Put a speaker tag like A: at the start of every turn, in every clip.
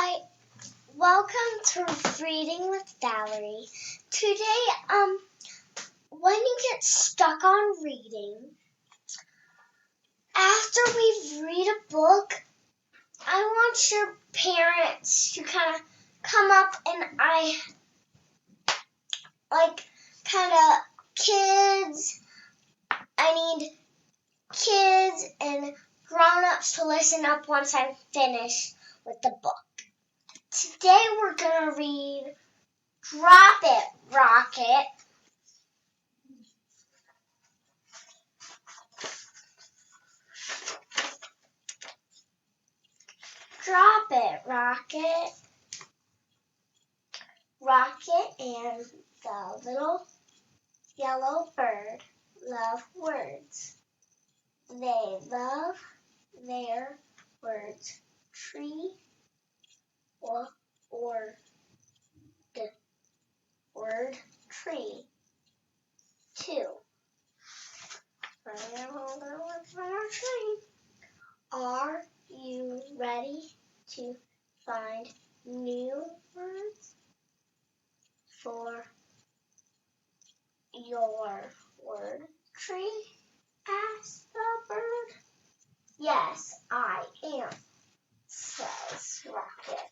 A: Hi, welcome to Reading with Valerie. Today, when you get stuck on reading, after we read a book, I want your parents to kind of come up and kids. I need kids and grown-ups to listen up once I'm finished with the book. Today we're going to read Drop It, Rocket. Drop it, Rocket. Rocket and the little yellow bird love words. They love their words. Tree or the word tree. 2. Are you ready to find new words for your word tree? Asked the bird. Yes, I am, says Rocket.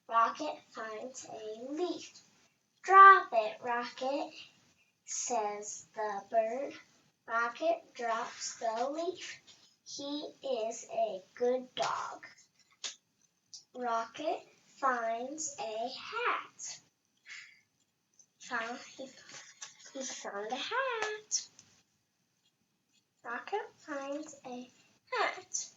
A: Rocket finds a leaf. Drop it, Rocket, says the bird. Rocket drops the leaf. He is a good dog. Rocket finds a hat. He found a hat. Rocket finds a hat.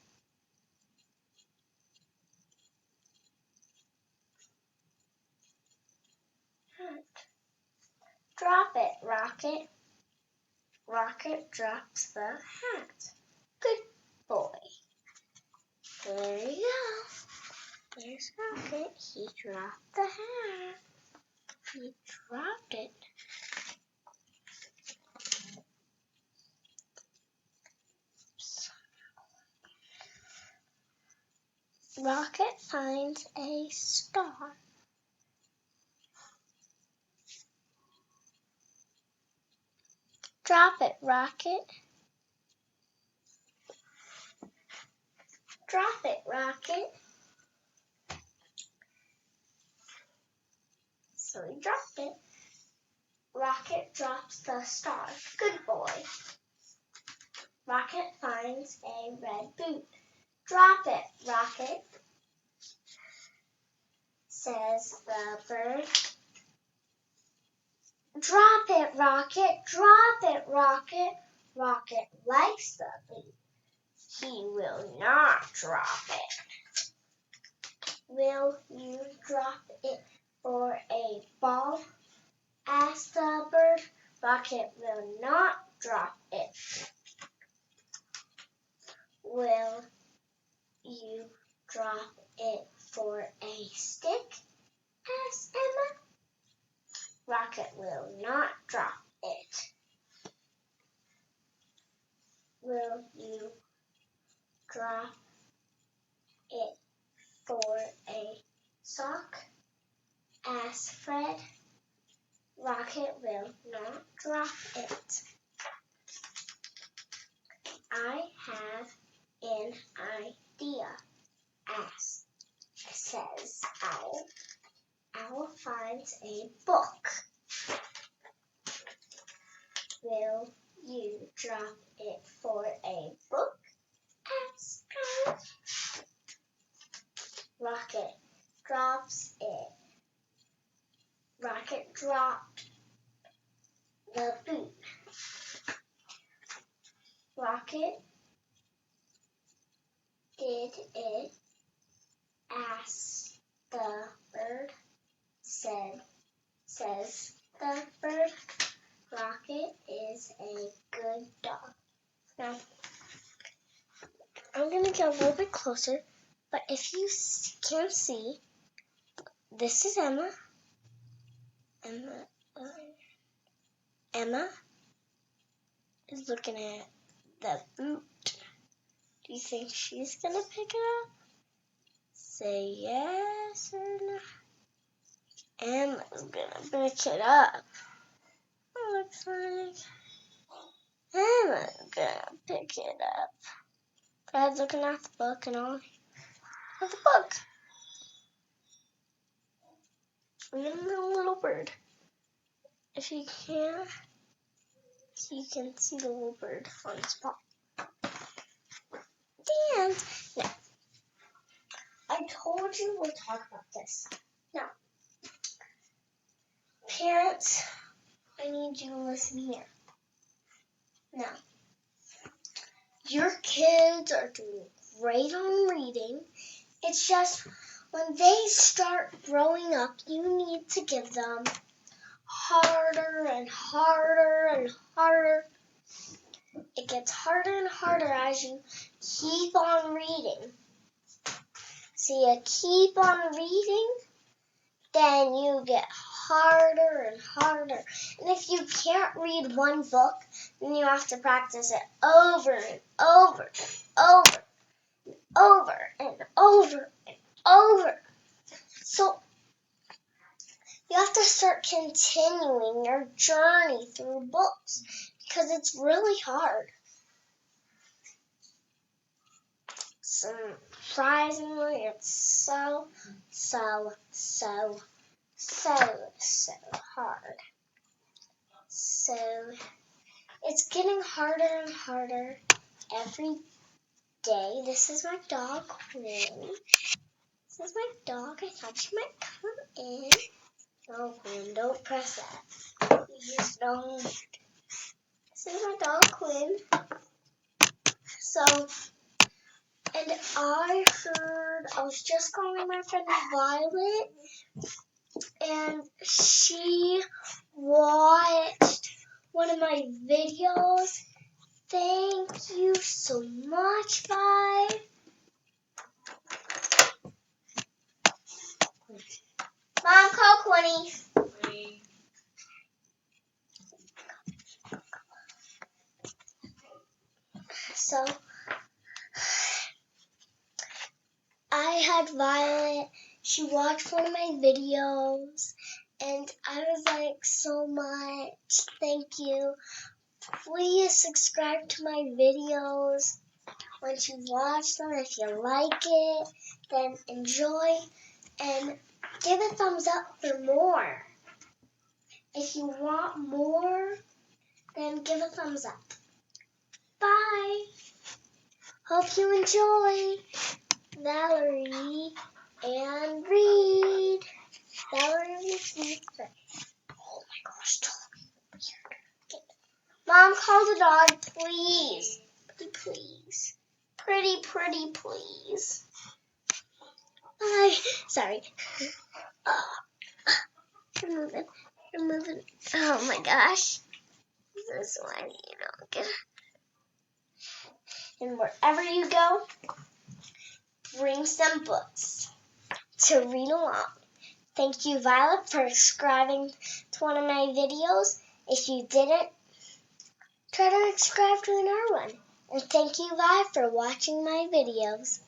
A: Drop it, Rocket. Rocket drops the hat. Good boy. There you go. There's Rocket. He dropped the hat. He dropped it. Rocket finds a star. Drop it, Rocket. Drop it, Rocket. So he dropped it. Rocket drops the star. Good boy. Rocket finds a red boot. Drop it, Rocket, says the bird. Drop it, Rocket. Drop it, Rocket. Rocket likes the boot. He will not drop it. Will you drop it for a ball? Asked the bird. Rocket will not drop it. Will you drop it for a stick? Asked Emma. Rocket will not drop it. Will you drop it for a sock? Asked Fred. Rocket will not drop it. I have an idea, says Owl. Owl finds a book. Will you drop it for a book? Asked Owl. Rocket drops it. Rocket dropped the boot. Rocket, did it? Asked the bird. Says the bird. Rocket is a good dog. Now, I'm going to get a little bit closer, but if you can't see, this is Emma. Emma is looking at the boot. Do you think she's going to pick it up? Say yes or no. Emma's gonna pick it up. Looks like Emma's gonna pick it up. Dad's looking at the book and all. At the book. And the little bird. If you can see the little bird on his paw. And now, I told you we'll talk about this. Now, parents, I need you to listen here. Now, your kids are doing great on reading. It's just when they start growing up, you need to give them harder and harder and harder. It gets harder and harder as you keep on reading. So you keep on reading, then you get harder and harder. And if you can't read one book, then you have to practice it over and over and over and over and over and over. So you have to start continuing your journey through books because it's really hard. Surprisingly, it's so hard. So it's getting harder and harder every day. This is my dog, Quinn. This is my dog. I thought she might come in. No, Quinn, don't press that. You just don't. This is my dog, Quinn. So, and I was just calling my friend Violet, and she watched one of my videos. Thank you so much, Vi. Mom, call Quinny. So, I had Violet. She watched one of my videos, and I was like, so much. Thank you. Please subscribe to my videos. Once you watch them, if you like it, then enjoy and give a thumbs up for more. If you want more, then give a thumbs up. Bye. Hope you enjoy Valerie and Reed. Valerie and Reed. Oh my gosh, okay. Mom, call the dog, please. Please. Pretty, please. Bye. Sorry. You're moving. Oh my gosh. This one you don't get. And wherever you go, bring some books to read along. Thank you, Violet, for subscribing to one of my videos. If you didn't, try to subscribe to another one. And thank you, Vi, for watching my videos.